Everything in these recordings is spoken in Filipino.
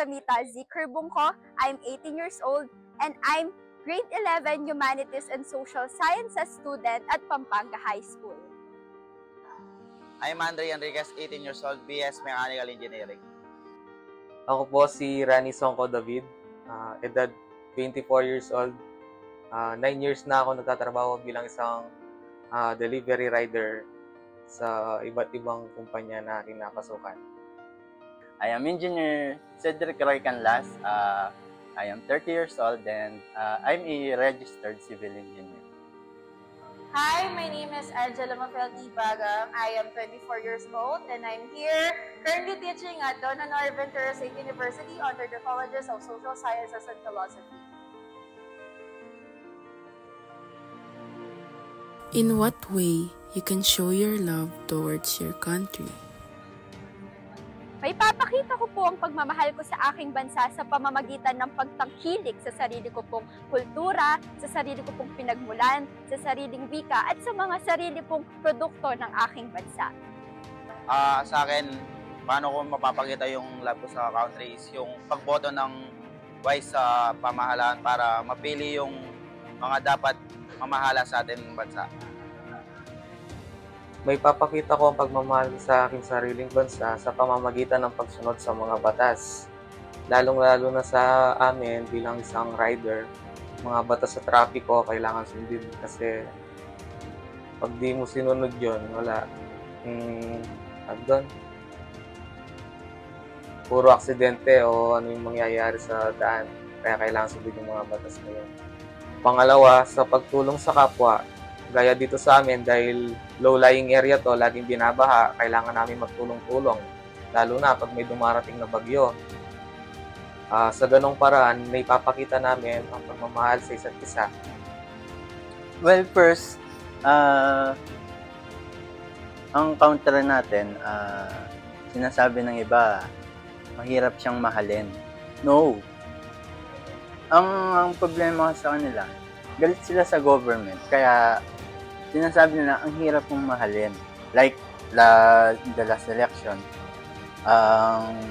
Samita Z. Curbungco. I'm 18 years old and I'm grade 11 Humanities and Social Sciences student at Pampanga High School. I'm Andre Enriquez, 18 years old, BS Mechanical Engineering. Ako po si Rani Songko David, edad 24 years old. 9 years na ako nagtatrabaho bilang isang delivery rider sa iba't ibang kumpanya na aking napasukan. I am Engineer Cedric Roy Canlas. I am 30 years old and I'm a registered civil engineer. Hi, my name is Angela Mafelti Bagang. I am 24 years old and I'm here currently teaching at Don Honor Ventura State University under the Colleges of Social Sciences and Philosophy. In what way you can show your love towards your country? May papakita ko po ang pagmamahal ko sa aking bansa sa pamamagitan ng pagtangkilik sa sarili ko pong kultura, sa sarili ko pong pinagmulan, sa sariling wika, at sa mga sarili pong produkto ng aking bansa. Sa akin, paano ko mapapakita yung love ko sa country is yung pagboto ng wise sa pamahalaan para mapili yung mga dapat mamahala sa ating bansa. May papakita ko ang pagmamahal sa aking sariling bansa sa pamamagitan ng pagsunod sa mga batas. Lalong-lalo na sa amin bilang isang rider, mga batas sa trapiko kailangan sundin kasi pag di mo sinunod yun, wala. Puro aksidente o ano yung mangyayari sa daan. Kaya kailangan sundin yung mga batas na yun. Pangalawa, sa pagtulong sa kapwa. Gaya dito sa amin, dahil low-lying area to, laging binabaha, kailangan namin magtulong-tulong. Lalo na pag may dumarating na bagyo. Sa ganong paraan, may papakita namin ang pagmamahal sa isa't isa. Well, first, ang counter natin, sinasabi ng iba, mahirap siyang mahalin. No. Ang problema sa kanila, galit sila sa government. Kaya, sinasabi nila, ang hirap mong mahalin. Like, the last election,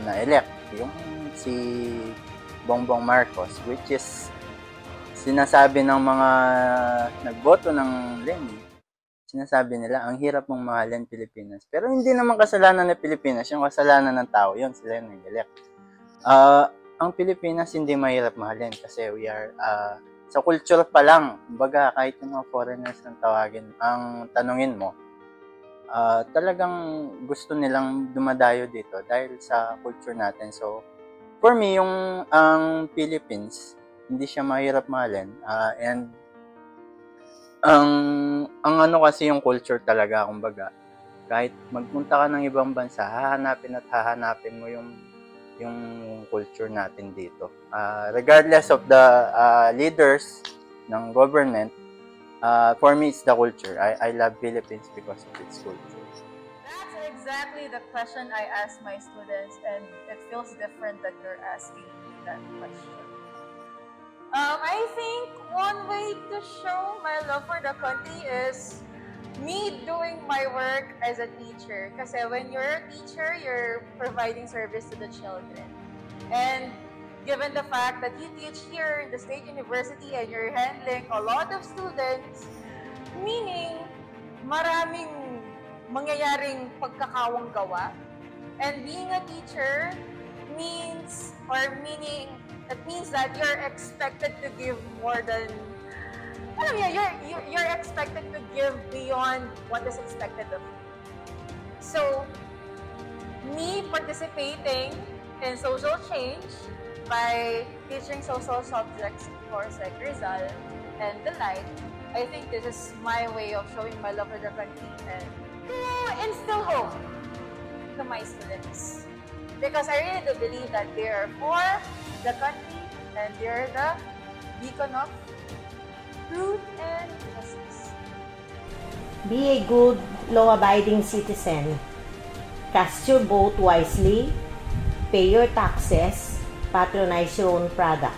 na-elect yung si Bongbong Marcos, which is, sinasabi ng mga nagboto ng Lenny, sinasabi nila, ang hirap mong mahalin Pilipinas. Pero hindi naman kasalanan ng Pilipinas, yung kasalanan ng tao, yun, sila yung nag-elect. Ang Pilipinas hindi mahirap mahalin kasi we are, sa culture pa lang, kumbaga kahit yung mga foreigners ang tawagin, ang tanungin mo, talagang gusto nilang dumadayo dito dahil sa culture natin. So, for me, ang Philippines, hindi siya mahirap mahalin. And, ang ano kasi yung culture talaga, kumbaga, kahit magpunta ka ng ibang bansa, hahanapin mo yung culture natin dito. Regardless of the leaders ng government, for me, it's the culture. I love Philippines because of its culture. That's exactly the question I ask my students, and it feels different that you're asking me that question. I think one way to show my love for the country is me doing my work as a teacher. Kasi when you're a teacher, you're providing service to the children. And given the fact that you teach here in the State University and you're handling a lot of students, meaning maraming mangyayaring pagkakawang gawa. And being a teacher means that you're expected to give more than you're expected to give beyond what is expected of you. So, me participating in social change by teaching social subjects, of course, like Rizal and the like, I think this is my way of showing my love for the country and to instill hope to my students. Because I really do believe that they are for the country and they are the beacon of truth and justice. Be a good, law-abiding citizen. Cast your vote wisely. Pay your taxes. Patronize your own product.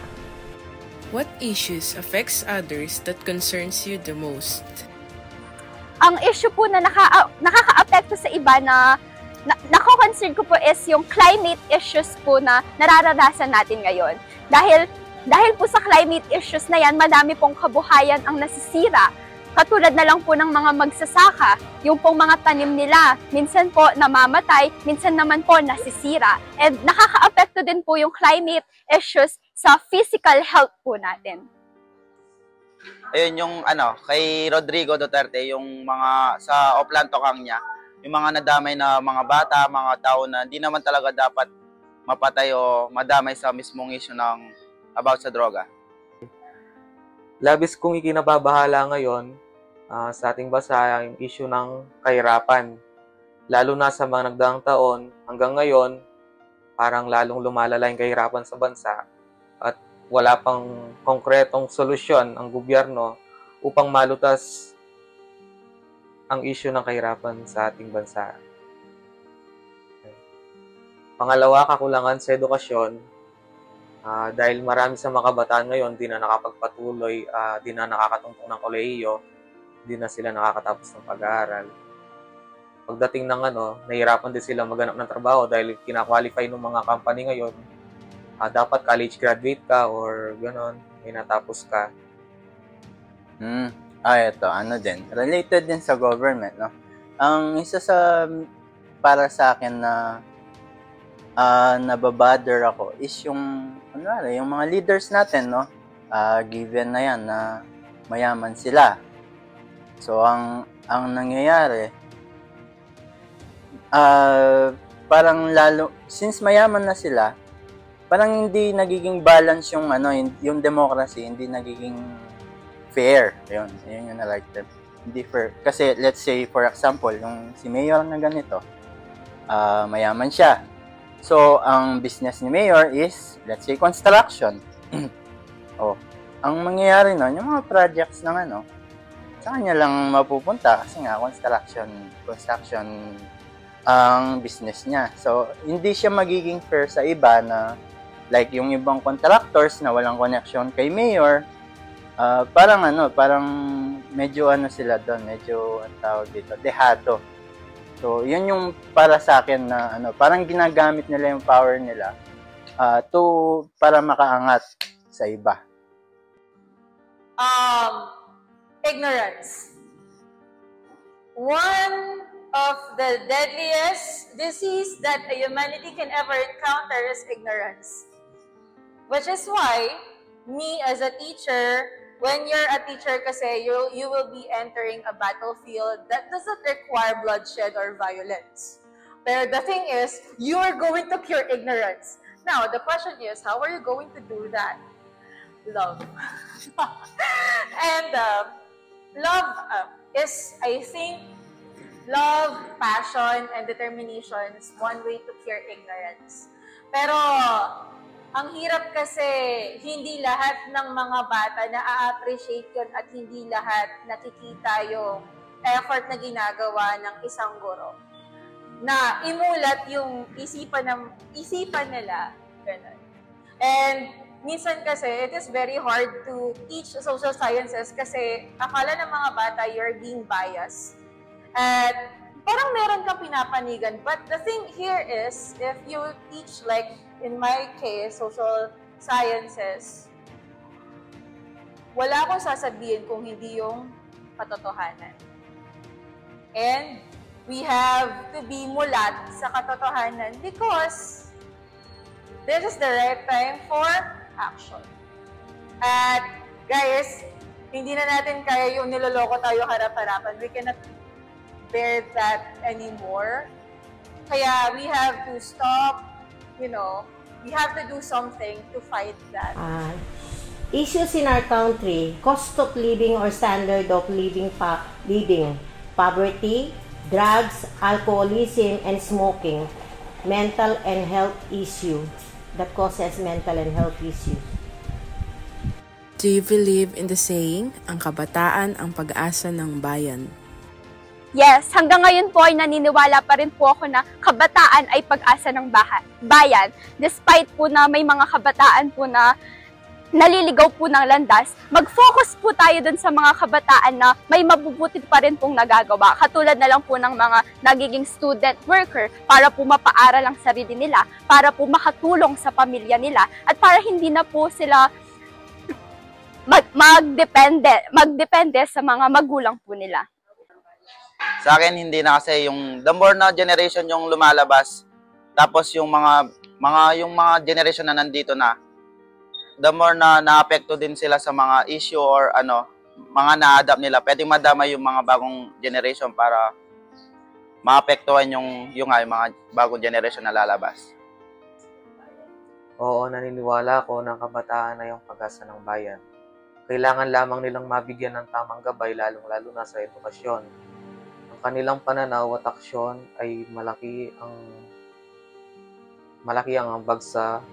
What issues affects others that concerns you the most? Ang issue po na nakaka-apekto sa iba na nako-concern ko po is yung climate issues po na nararanasan natin ngayon. Dahil po sa climate issues na yan, madami pong kabuhayan ang nasisira. Katulad na lang po ng mga magsasaka, yung pong mga tanim nila, minsan po namamatay, minsan naman po nasisira. And nakaka-apekto din po yung climate issues sa physical health po natin. Ayun yung kay Rodrigo Duterte, yung mga sa Oplan Tokang niya, yung mga nadamay na mga bata, mga tao na hindi naman talaga dapat mapatay o madamay sa mismong issue ng about sa droga. Labis kong ikinababahala ngayon sa ating bansa yung issue ng kahirapan. Lalo na sa mga nagdaang taon hanggang ngayon, parang lalong lumalala yung kahirapan sa bansa at wala pang konkretong solusyon ang gobyerno upang malutas ang issue ng kahirapan sa ating bansa. Pangalawa, kakulangan sa edukasyon. Dahil marami sa mga kabataan ngayon di na nakapagpatuloy, di na nakakatungtong ng kolehiyo, di na sila nakakatapos ng pag-aaral. Pagdating ng nahihirapan din sila maghanap ng trabaho dahil kina-qualify ng mga company ngayon, dapat college graduate ka or gano'n, may natapos ka. Ito, din. Related din sa government, no? Ang isa sa, para sa akin na nababother ako is yung mga leaders natin, no? Given na yan na mayaman sila. So, ang nangyayari, parang lalo, since mayaman na sila, parang hindi nagiging balance yung democracy, hindi nagiging fair. Yun yung na-like them. Hindi fair. Kasi, let's say, for example, yung si Mayor na ganito, mayaman siya. So, ang business ni Mayor is, let's say, construction. Ang mangyayari nun, yung mga projects ng sa kanya lang mapupunta kasi nga, construction ang business niya. So, hindi siya magiging fair sa iba na, like yung ibang contractors na walang connection kay Mayor, parang medyo sila doon, medyo ang tawag dito, dehado. So, yun yung para sa akin na parang ginagamit nila yung power nila para makaangat sa iba. Ignorance. One of the deadliest disease that humanity can ever encounter is ignorance. Which is why, me as a teacher, when you're a teacher kasi, you will be entering a battlefield that doesn't require bloodshed or violence. But the thing is, you are going to cure ignorance. Now, the question is, how are you going to do that? Love. And love is, I think, love, passion, and determination is one way to cure ignorance. Pero, ang hirap kasi hindi lahat ng mga bata na-appreciate yun at hindi lahat nakikita yung effort na ginagawa ng isang guro. Na imulat yung isipan nila. Ganun. And minsan kasi, it is very hard to teach social sciences kasi akala ng mga bata you're being biased. At parang meron kang pinapanigan. But the thing here is, if you teach like, in my case, social sciences, wala akong sasabihin kung hindi yung katotohanan. And we have to be mulat sa katotohanan because this is the right time for action. At guys, hindi na natin kaya yung niloloko tayo harap-harapan. We cannot bear that anymore. Kaya we have to stop, we have to do something to fight that. Issues in our country, cost of living or standard of living, poverty, drugs, alcoholism, and smoking, mental and health issues that causes mental and health issues. Do you believe in the saying, ang kabataan ang pag-asa ng bayan? Yes, hanggang ngayon po ay naniniwala pa rin po ako na kabataan ay pag-asa ng bayan. Despite po na may mga kabataan po na naliligaw po ng landas, mag-focus po tayo dun sa mga kabataan na may mabubuti pa rin pong nagagawa. Katulad na lang po ng mga nagiging student worker para po mapaaral ang sarili nila, para po makatulong sa pamilya nila, at para hindi na po sila magdepende sa mga magulang po nila. Sa akin, hindi na kasi yung the more na generation yung lumalabas, tapos yung mga generation na nandito na, the more na naapekto din sila sa mga issue or mga na-adapt nila. Pwedeng madama yung mga bagong generation para maapektuhan yung mga bagong generation na lalabas. Oo, naniniwala ako ng kabataan na yung pag-asa ng bayan. Kailangan lamang nilang mabigyan ng tamang gabay, lalong-lalo na sa edukasyon. Ang kanilang pananaw at aksyon ay malaki ang ambag sa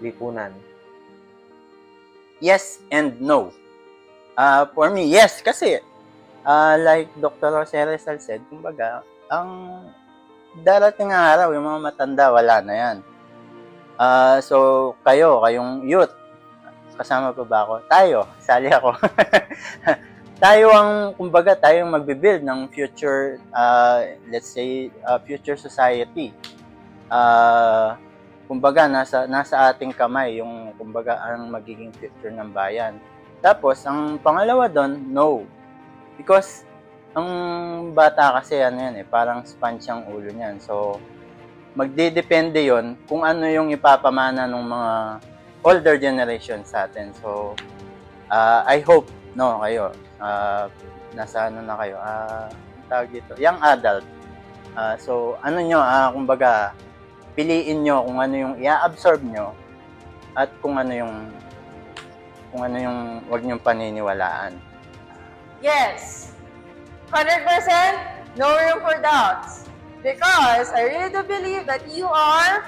lipunan. Yes and no. For me, yes. Kasi, like Dr. Jose Rizal said, kumbaga, ang darating ang araw, yung mga matanda, wala na yan. So, kayong youth, kasama pa ba ako? Tayo, sali ako. tayo ang magbibuild ng future, let's say, future society. Kumbaga, nasa ating kamay yung, kumbaga, ang magiging future ng bayan. Tapos, ang pangalawa doon, no. Because, ang bata kasi, parang sponge ang ulo niyan. So, magdidepende yon kung ano yung ipapamana ng mga older generation sa atin. So, I hope, kayo, nasa na kayo, tawag dito, young adult. So, kumbaga, piliin nyo kung ano yung i-absorb nyo at kung ano yung wag nyong paniniwalaan. Yes, 100% no room for doubts. Because I really do believe that you are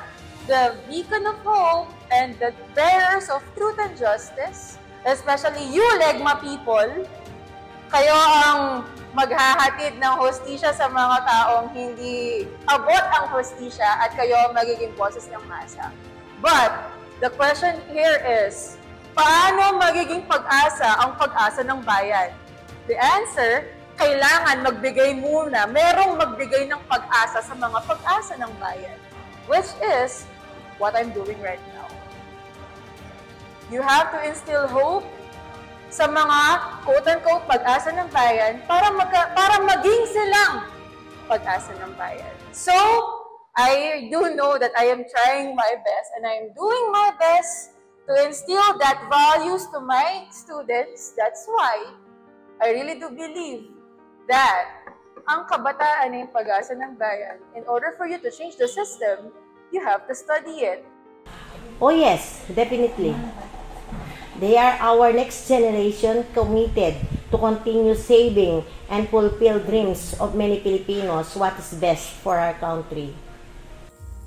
the beacon of hope and the bearers of truth and justice, especially you, Legma people. Kayo ang maghahatid ng hostisya sa mga taong hindi abot ang hostisya at kayo ang magiging boses ng masa. But, the question here is, paano magiging pag-asa ang pag-asa ng bayan? The answer, kailangan magbigay muna, merong magbigay ng pag-asa sa mga pag-asa ng bayan, which is what I'm doing right now. You have to instill hope sa mga quote-unquote pag-asa ng bayan para maging silang pag-asa ng bayan. So, I do know that I am trying my best and I am doing my best to instill that values to my students. That's why I really do believe that ang kabataan ay yung pag-asa ng bayan. In order for you to change the system, you have to study it. Oh yes, definitely. They are our next generation committed to continue saving and fulfill dreams of many Filipinos what is best for our country.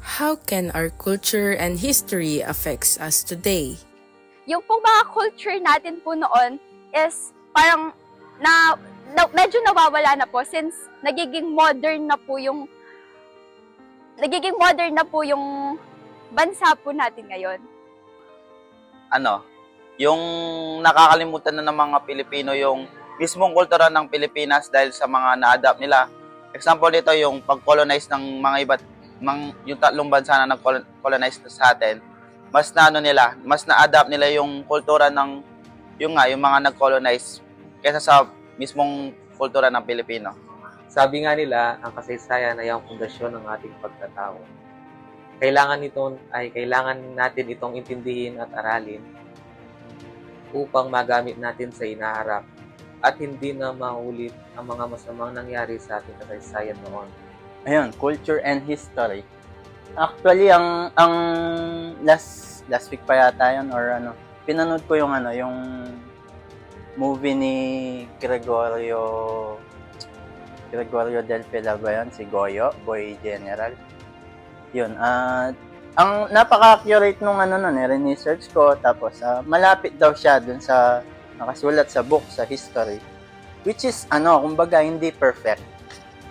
How can our culture and history affects us today? Yung pong mga culture natin po noon is parang medyo nawawala na po since nagiging modern na po yung bansa po natin ngayon. Yung nakakalimutan na ng mga Pilipino yung mismong kultura ng Pilipinas dahil sa mga na-adapt nila. Example dito yung pag-colonize ng mga yung tatlong bansa na nag-colonize sa atin. Mas na-adapt nila yung kultura ng yung mga nag-colonize kaysa sa mismong kultura ng Pilipino. Sabi nga nila, ang kasaysayan ay ang pundasyon ng ating pagkatao. Kailangan natin itong intindihin at aralin upang magamit natin sa inaharap at hindi na maulit ang mga masamang nangyari sa ating kasaysayan noon. Ayun, culture and history. Actually, ang last week pa yata yun or pinanood ko yung movie ni Gregorio del Pilar ba yun? Si Goyo, Boy General. Yun, ang napaka-accurate nung research ko, tapos malapit daw siya dun sa nakasulat sa book, sa history, which is, kumbaga, hindi perfect.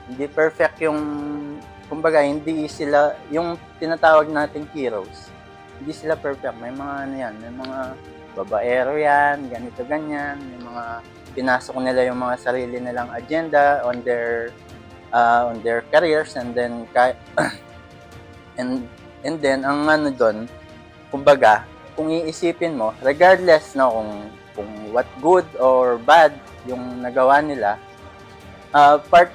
Hindi perfect yung, kumbaga, hindi sila, yung tinatawag nating heroes, hindi sila perfect. May mga may mga babaero yan, ganito, ganyan. Yung mga pinasok nila yung mga sarili nilang agenda on their careers, and then and then ang ano doon, kumbaga, kung iisipin mo, regardless na kung what good or bad yung nagawa nila, part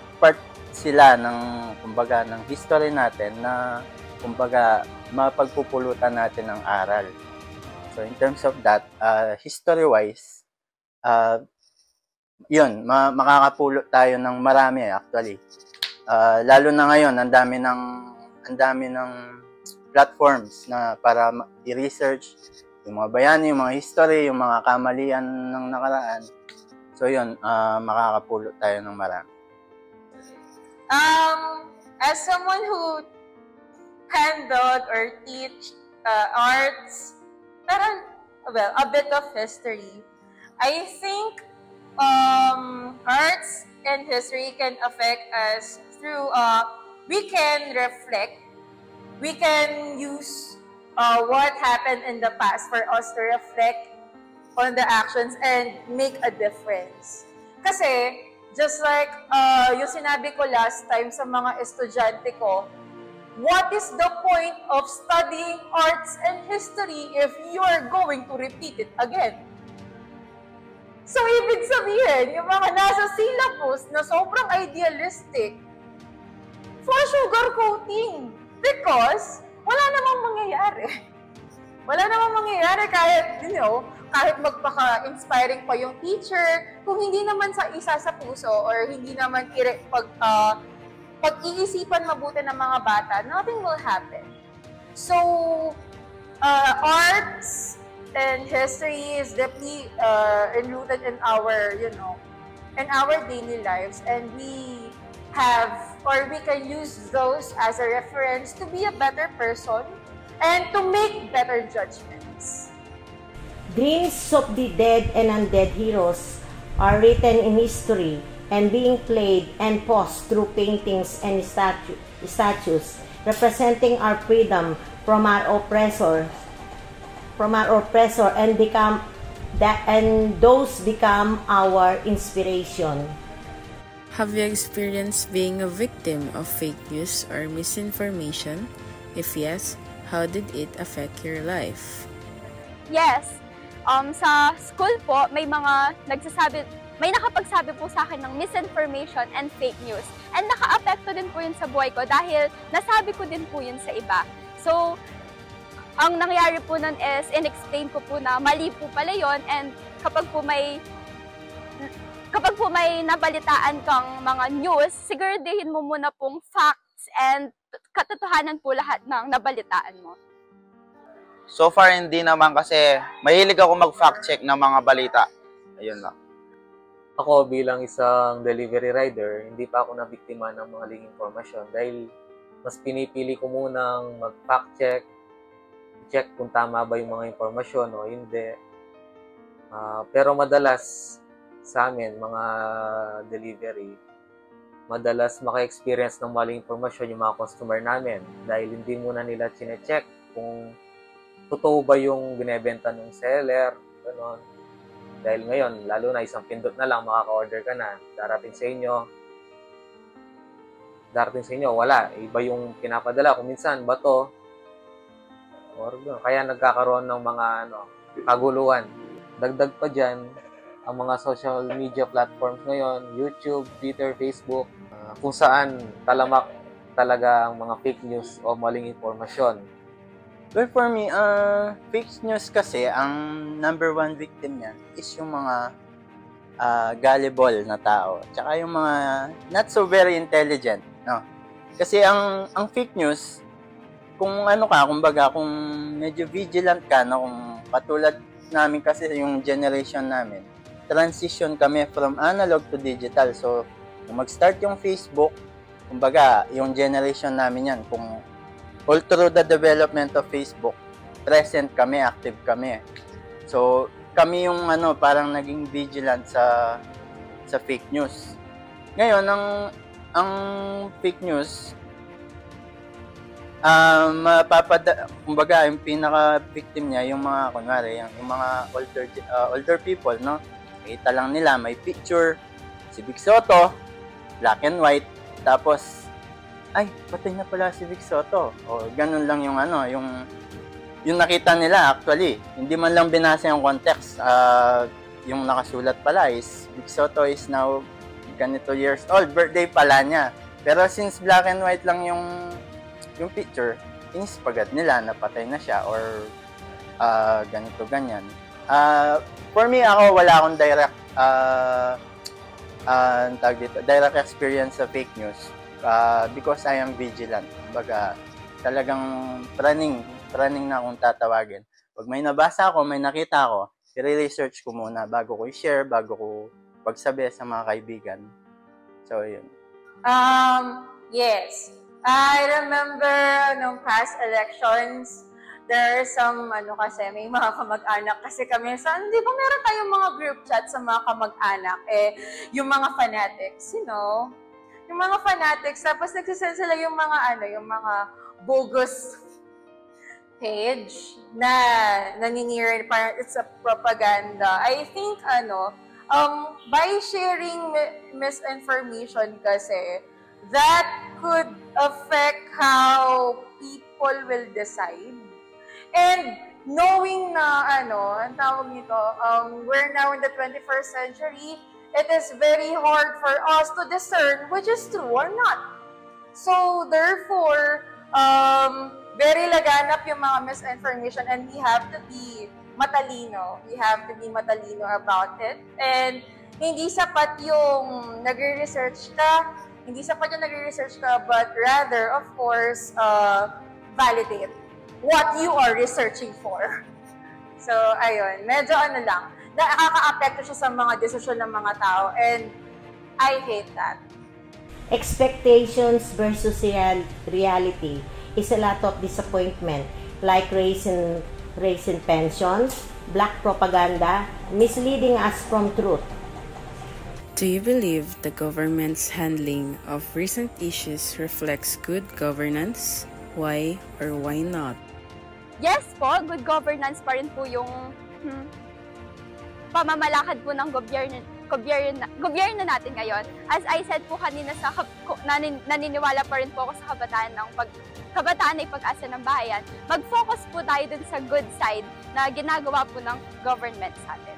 sila ng kumbaga ng history natin na kumbaga mapagpupulutan natin ng aral. So in terms of that, history-wise, yun, makakapulot tayo ng marami actually. Lalo na ngayon, ang dami ng platforms na para i-research yung mga bayani, yung mga history, yung mga kamalian ng nakaraan. So yun, makakapulot tayo ng marami. As someone who handled or teach arts, parang, well, a bit of history, I think arts and history can affect us through, we can reflect, we can use what happened in the past for us to reflect on the actions and make a difference. Kasi, just like yung sinabi ko last time sa mga estudyante ko, what is the point of studying arts and history if you are going to repeat it again? So, ibig sabihin, yung mga nasa syllabus na sobrang idealistic, for sugarcoating. Because, wala namang mangyayari. Wala namang mangyayari kahit, kahit magpaka-inspiring pa yung teacher, kung hindi naman sa isa sa puso or hindi naman pag-iisipan mabuti ng mga bata, nothing will happen. So, arts and history is deeply enrooted in our, in our daily lives, and we can use those as a reference to be a better person and to make better judgments. Dreams of the dead and undead heroes are written in history and being played and posed through paintings and statues representing our freedom from our oppressor, and those become our inspiration. Have you experienced being a victim of fake news or misinformation? If yes, how did it affect your life? Yes. Sa school po, may nakapagsabi po sa akin ng misinformation and fake news. And naka-apekto din po yun sa buhay ko dahil nasabi ko din po yun sa iba. So, ang nangyari po nun is, in-explain ko po na mali po pala yun, and kapag po may nabalitaan kang mga news, siguraduhin mo muna pong facts and katotohanan po lahat ng nabalitaan mo. So far, hindi naman kasi mahilig ako mag-fact check ng mga balita. Ayun lang. Ako bilang isang delivery rider, hindi pa ako nabiktima ng mga maling impormasyon dahil mas pinipili ko munang mag-fact check kung tama ba yung mga impormasyon o hindi. Pero madalas sa amin, mga delivery, madalas maka-experience ng maling impormasyon yung mga customer namin dahil hindi muna nila chine-check kung totoo ba yung binebenta ng seller, gano'n. Dahil ngayon, lalo na isang pindot na lang, makaka-order ka na. Darating sa inyo, wala. Iba yung pinapadala. Kung minsan, bato. Kaya nagkakaroon ng mga kaguluhan. Dagdag pa dyan, ang mga social media platforms ngayon, YouTube, Twitter, Facebook, kung saan talamak talaga ang mga fake news o maling impormasyon. Well, for me, fake news kasi, ang number one victim niyan is yung mga gullible na tao. Tsaka yung mga not so very intelligent, no? Kasi ang fake news, kung kumbaga, kung medyo vigilant ka, no? Kung patulad namin kasi yung generation namin, transition kami from analog to digital. So, kung mag-start yung Facebook, kumbaga, yung generation namin yan, kung all through the development of Facebook, present kami, active kami. So, kami yung parang naging vigilant sa fake news. Ngayon, ang fake news, Kumbaga, yung pinaka-victim niya, yung mga, kunwari, yung mga older people, no? Kita lang nila, may picture, si Vic Soto, black and white, tapos, ay, patay na pala si Vic Soto. O, ganun lang yung yung nakita nila, actually. Hindi man lang binasa yung context. Yung nakasulat pala is, Vic Soto is now ganito years old, birthday pala niya. Pero since black and white lang yung picture, inispagad nila na patay na siya or ganito, ganyan. For me, ako, wala akong direct experience sa fake news because I am vigilant. Kumbaga, talagang praning na akong tatawagin. Pag may nabasa ako, may nakita ako, i-research ko muna bago ko i-share, bago ko pagsabi sa mga kaibigan. So, yun. Yes. I remember nung past elections, there are some, kasi, may mga kamag-anak kasi kami. Di ba meron tayong mga group chat sa mga kamag-anak? Yung mga fanatics, yung mga fanatics, tapos nagsisend sila yung mga bogus page na naninira, parang it's a propaganda. I think, by sharing misinformation kasi, that could affect how people will decide. And knowing na, ang tawag nito, we're now in the 21st century, it is very hard for us to discern which is true or not. So, therefore, very laganap yung mga misinformation and we have to be matalino. We have to be matalino about it. And hindi sapat yung nagre-research ka, but rather, of course, validate what you are researching for. So, ayun, medyo lang, nakaka-apekto siya sa mga desisyon ng mga tao and I hate that. Expectations versus reality is a lot of disappointment, like raise in pensions, black propaganda, misleading us from truth. Do you believe the government's handling of recent issues reflects good governance? Why or why not? Yes po, good governance pa rin po yung pamamalakad po ng gobyerno natin ngayon. As I said po kanina, naniniwala pa rin po ako sa kabataan ay pag-asa ng bayan. Mag-focus po tayo dun sa good side na ginagawa po ng government sa atin.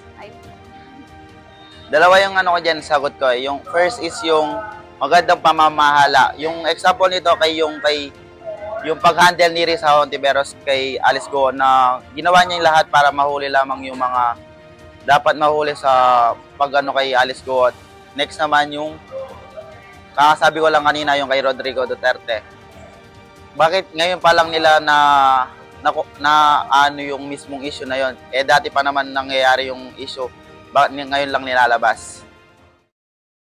Dalawa yung ko dyan, sagot ko. Yung first is yung magandang pamamahala. Yung example nito yung pag-handle ni Risa Hontiveros kay Alice Go na ginawa niya yung lahat para mahuli lamang yung mga dapat mahuli sa kay Alice Go. Next naman yung kakasabi ko lang kanina yung kay Rodrigo Duterte. Bakit ngayon pa lang nila na yung mismong issue na yon? Dati pa naman nangyayari yung issue. Bakit ngayon lang nilalabas?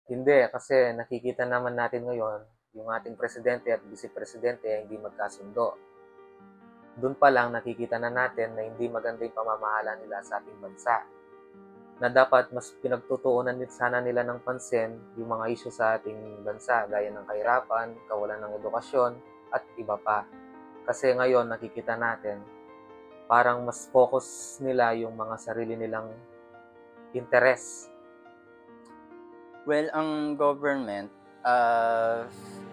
Hindi, kasi nakikita naman natin ngayon yung ating presidente at vice-presidente ay hindi magkasundo. Doon pa lang nakikita na natin na hindi maganda yung pamamahala nila sa ating bansa. Na dapat mas pinagtutuunan sana nila ng pansin yung mga issue sa ating bansa gaya ng kahirapan, kawalan ng edukasyon at iba pa. Kasi ngayon nakikita natin parang mas focus nila yung mga sarili nilang interest. Well, ang government,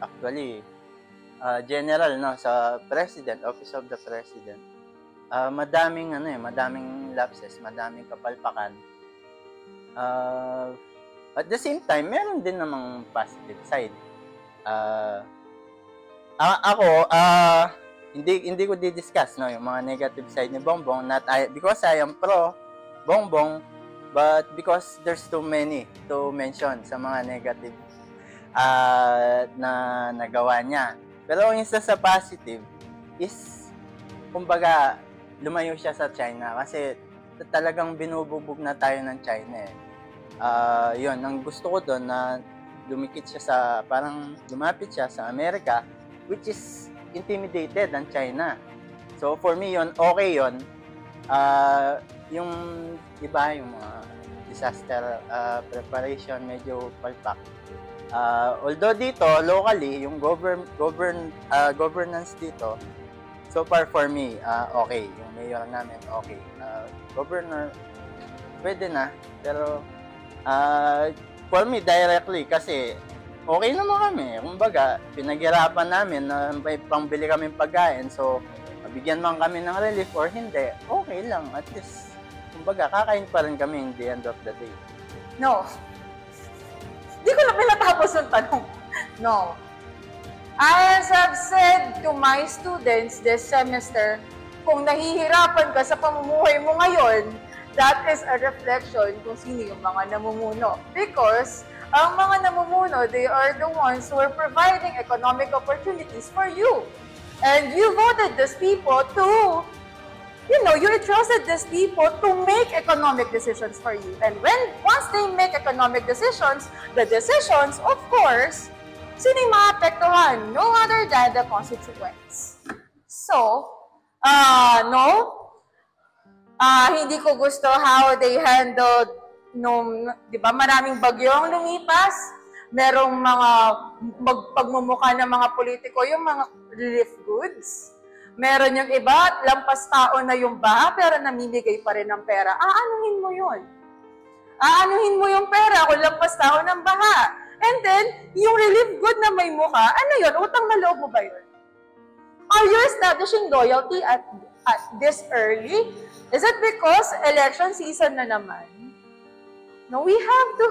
actually, general, sa President, Office of the President, madaming lapses, madaming kapalpakan. At the same time, meron din namang positive side. Ako, hindi ko di-discuss yung mga negative side ni Bongbong, because I am pro Bongbong, but because there's too many to mention sa mga negative na nagawa niya. Pero ang isa sa positive is, kumbaga, lumayo siya sa China kasi talagang binububog na tayo ng China eh. Yun, ang gusto ko doon na lumapit siya sa Amerika, which is intimidated ang China. So for me yun, okay yun. Yung iba, yung mga disaster preparation, medyo palpak. Although dito, locally, yung governance dito, so far for me, okay. Yung mayor namin, okay. Governor, pwede na. Pero, for me, directly, kasi okay naman kami. Kumbaga, pinaghirapan namin na may pangbili kami pagkain. So, mabigyan man kami ng relief or hindi, okay lang. At least, kumbaga, kakain pa rin kami in the end of the day. No. Di ko na pinatapos yung tanong. No. As I've said to my students this semester, kung nahihirapan ka sa pamumuhay mo ngayon, that is a reflection kung sino yung mga namumuno. Because ang mga namumuno, they are the ones who are providing economic opportunities for you. And you voted these people to, you entrusted these people to make economic decisions for you. And once they make economic decisions, the decisions, of course, sino yung maapektuhan? No other than the constituents. So, hindi ko gusto how they handled di ba, maraming bagyong lumipas, merong mga pagmumukha ng mga politiko, yung mga relief goods. Meron yung iba, lampas taon na yung baha, pero namimigay pa rin ng pera. Aanuhin mo yun. Aanuhin mo yung pera kung lampas taon ng baha. And then, yung relief good na may mukha, ano yun? Utang na loob mo ba yun? Are you establishing loyalty at this early? Is it because election season na naman? No, we have to,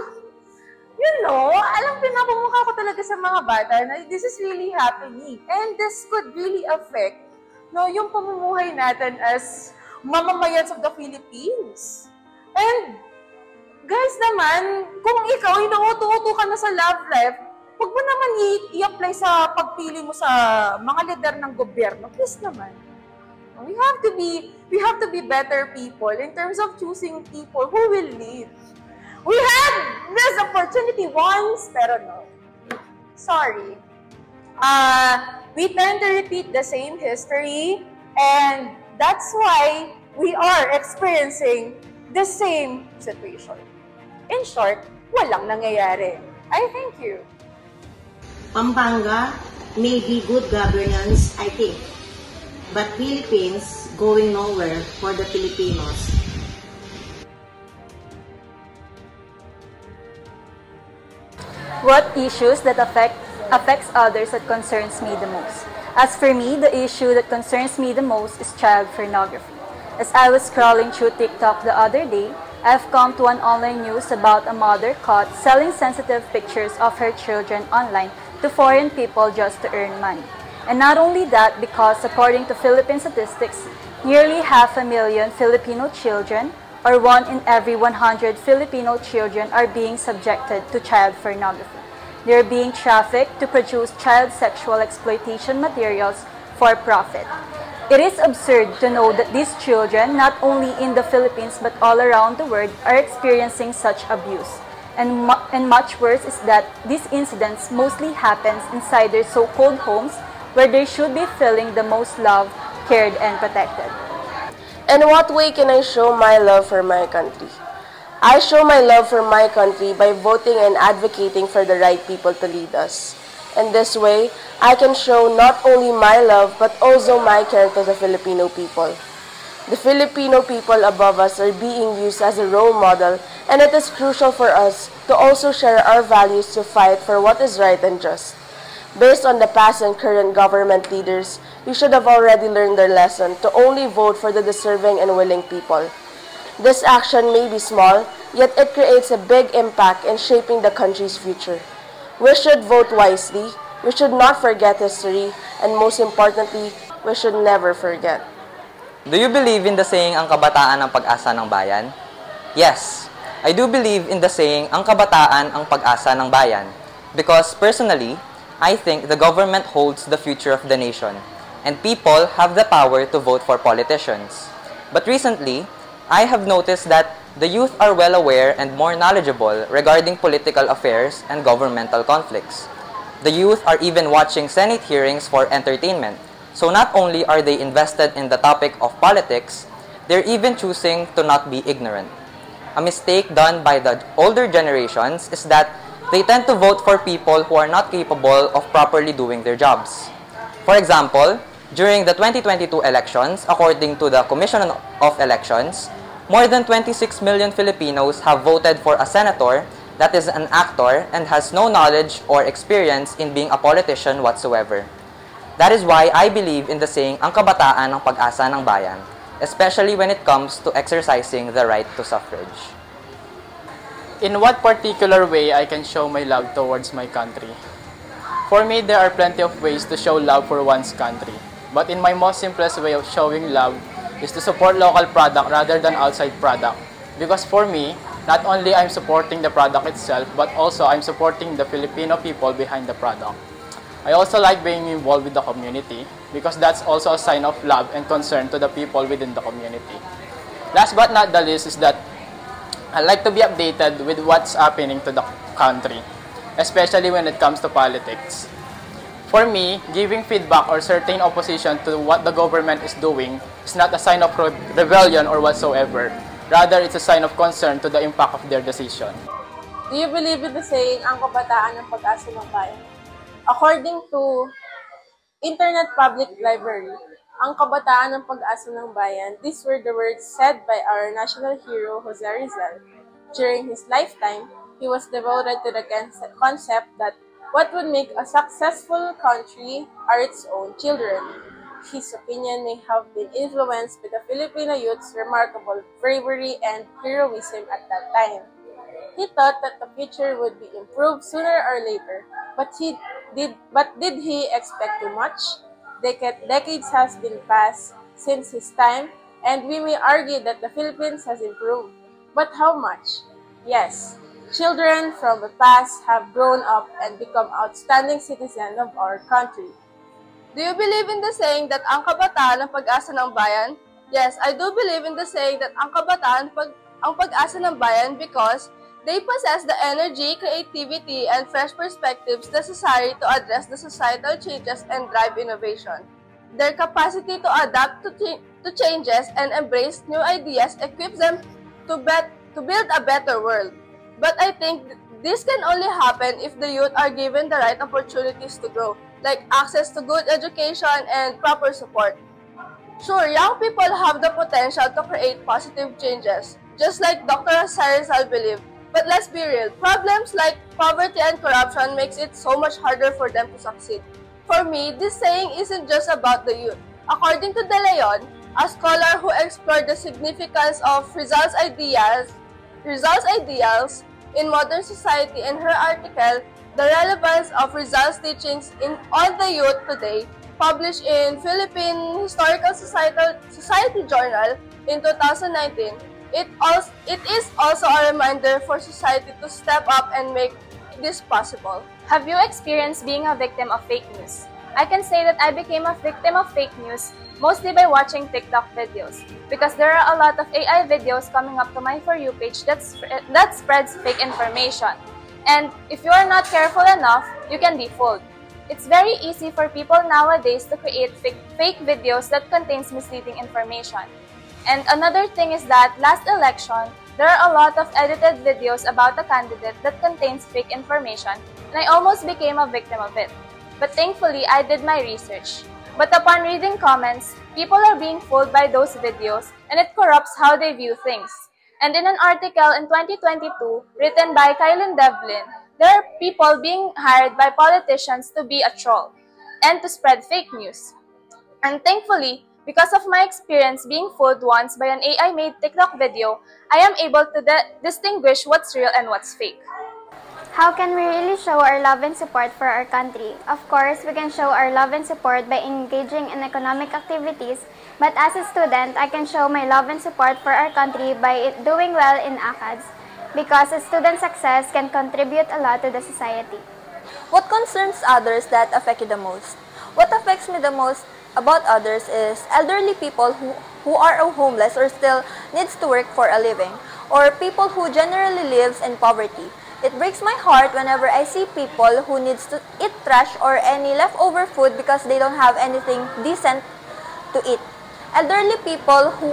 pinapamukha ko talaga sa mga bata na this is really happening. And this could really affect yung pamumuhay natin as mamamayans of the Philippines. And, guys naman, kung ikaw, inuuto-uto ka na sa love life, huwag mo naman i-apply sa pagpili mo sa mga lider ng gobyerno. Please naman. We have to be better people in terms of choosing people who will lead. We had this opportunity once, pero no. Sorry. We tend to repeat the same history, and that's why we are experiencing the same situation. In short, walang nangyayari. I thank you. Pampanga may be good governance, I think. But Philippines going nowhere for the Filipinos. What issues that affects others that concerns me the most? As for me, the issue that concerns me the most is child pornography. As I was scrolling through TikTok the other day, I've come to an online news about a mother caught selling sensitive pictures of her children online to foreign people just to earn money. And not only that, because according to Philippine statistics, nearly 500,000 Filipino children, or 1 in every 100 Filipino children, are being subjected to child pornography. They are being trafficked to produce child sexual exploitation materials for profit. It is absurd to know that these children, not only in the Philippines but all around the world, are experiencing such abuse. And much worse is that these incidents mostly happens inside their so-called homes, where they should be feeling the most loved, cared, and protected. In what way can I show my love for my country? I show my love for my country by voting and advocating for the right people to lead us. In this way, I can show not only my love but also my care to the Filipino people. The Filipino people above us are being used as a role model, and it is crucial for us to also share our values to fight for what is right and just. Based on the past and current government leaders, we should have already learned their lesson to only vote for the deserving and willing people. This action may be small, yet it creates a big impact in shaping the country's future. We should vote wisely, we should not forget history, and most importantly, we should never forget. Do you believe in the saying, ang kabataan ang pag-asa ng bayan? Yes, I do believe in the saying, ang kabataan ang pag-asa ng bayan. Because personally, I think the government holds the future of the nation, and people have the power to vote for politicians. But recently, I have noticed that the youth are well aware and more knowledgeable regarding political affairs and governmental conflicts. The youth are even watching Senate hearings for entertainment, so not only are they invested in the topic of politics, they're even choosing to not be ignorant. A mistake done by the older generations is that they tend to vote for people who are not capable of properly doing their jobs. For example, during the 2022 elections, according to the Commission of Elections, more than 26 million Filipinos have voted for a senator that is an actor and has no knowledge or experience in being a politician whatsoever. That is why I believe in the saying, ang kabataan ang pag-asa ng bayan, especially when it comes to exercising the right to suffrage. In what particular way I can show my love towards my country? For me, there are plenty of ways to show love for one's country. But in my most simplest way of showing love is to support local product rather than outside product. Because for me, not only I'm supporting the product itself, but also I'm supporting the Filipino people behind the product. I also like being involved with the community because that's also a sign of love and concern to the people within the community. Last but not the least is that I like to be updated with what's happening to the country, especially when it comes to politics. For me, giving feedback or certain opposition to what the government is doing is not a sign of rebellion or whatsoever. Rather, it's a sign of concern to the impact of their decision. Do you believe in the saying, ang kabataan ng pag-asa ng bayan? According to Internet Public Library, ang kabataan ng pag-asa ng bayan, these were the words said by our national hero, Jose Rizal. During his lifetime, he was devoted to the concept that what would make a successful country are its own children. His opinion may have been influenced by the Filipino youth's remarkable bravery and heroism at that time. He thought that the future would be improved sooner or later, but did he expect too much? Decades has been passed since his time, and we may argue that the Philippines has improved. But how much? Yes, children from the past have grown up and become outstanding citizens of our country. Do you believe in the saying that ang kabataan ang pag-asa ng bayan? Yes, I do believe in the saying that ang kabataan ang pag-asa ng bayan because they possess the energy, creativity, and fresh perspectives necessary to address the societal changes and drive innovation. Their capacity to adapt to changes and embrace new ideas equips them to build a better world. But I think this can only happen if the youth are given the right opportunities to grow, like access to good education and proper support. Sure, young people have the potential to create positive changes, just like Dr. Sarizal believed. But let's be real, problems like poverty and corruption makes it so much harder for them to succeed. For me, this saying isn't just about the youth. According to De Leon, a scholar who explored the significance of Rizal's ideals in modern society, in her article, The Relevance of Rizal's Teachings on the Youth Today, published in Philippine Historical Society Journal in 2019, it is also a reminder for society to step up and make this possible. Have you experienced being a victim of fake news? I can say that I became a victim of fake news mostly by watching TikTok videos because there are a lot of AI videos coming up to my For You page that spreads fake information. And if you are not careful enough, you can be fooled. It's very easy for people nowadays to create fake videos that contains misleading information. And another thing is that last election, there are a lot of edited videos about a candidate that contains fake information, and I almost became a victim of it. But thankfully, I did my research. But upon reading comments, people are being fooled by those videos, and it corrupts how they view things. And in an article in 2022, written by Kylin Devlin, there are people being hired by politicians to be a troll and to spread fake news. And thankfully, because of my experience being fooled once by an AI-made TikTok video, I am able to distinguish what's real and what's fake. How can we really show our love and support for our country? Of course, we can show our love and support by engaging in economic activities, but as a student, I can show my love and support for our country by doing well in ACADS, because a student's success can contribute a lot to the society. What concerns others that affect you the most? What affects me the most about others is elderly people who are homeless or still needs to work for a living, or people who generally lives in poverty. It breaks my heart whenever I see people who needs to eat trash or any leftover food because they don't have anything decent to eat. Elderly people who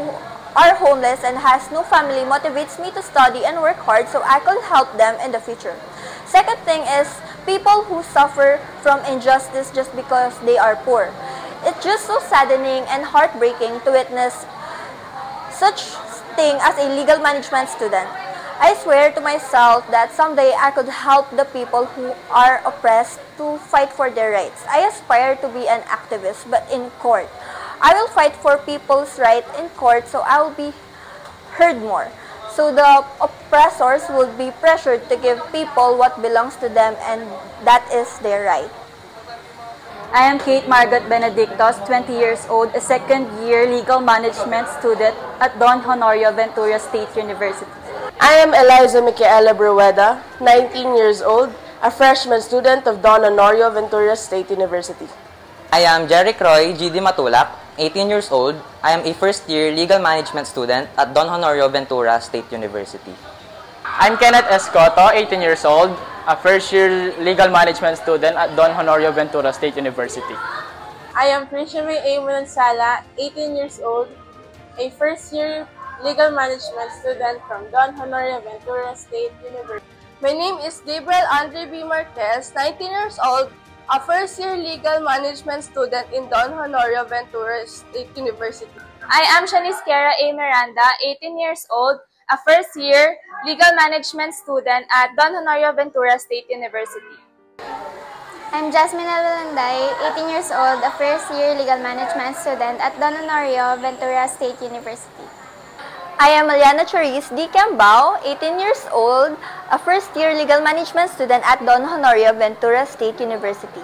are homeless and has no family motivates me to study and work hard so I could help them in the future. Second thing is people who suffer from injustice just because they are poor. It's just so saddening and heartbreaking to witness such thing as a legal management student. I swear to myself that someday I could help the people who are oppressed to fight for their rights. I aspire to be an activist, but in court. I will fight for people's right in court so I will be heard more. So the oppressors will be pressured to give people what belongs to them, and that is their right. I am Kate Margot Benedictos, 20 years old, a second-year legal management student at Don Honorio Ventura State University. I am Eliza Micaela Brueda, 19 years old, a freshman student of Don Honorio Ventura State University. I am Jeric Roy G.D. Matulak, 18 years old. I am a first-year legal management student at Don Honorio Ventura State University. I'm Kenneth Escoto, 18 years old, a first-year legal management student at Don Honorio Ventura State University. I am Prisha A. Manansala, 18 years old, a first-year legal management student from Don Honorio Ventura State University. My name is Gabriel Andre B. Marquez, 19 years old, a first-year legal management student in Don Honorio Ventura State University. I am Shanice Kera A. Miranda, 18 years old, a first-year legal management student at Don Honorio Ventura State University. I'm Jasmine Alanday, 18 years old, a first-year legal management student at Don Honorio Ventura State University. I am Aliana Choriz D. Cambao, 18 years old, a first-year legal management student at Don Honorio Ventura State University.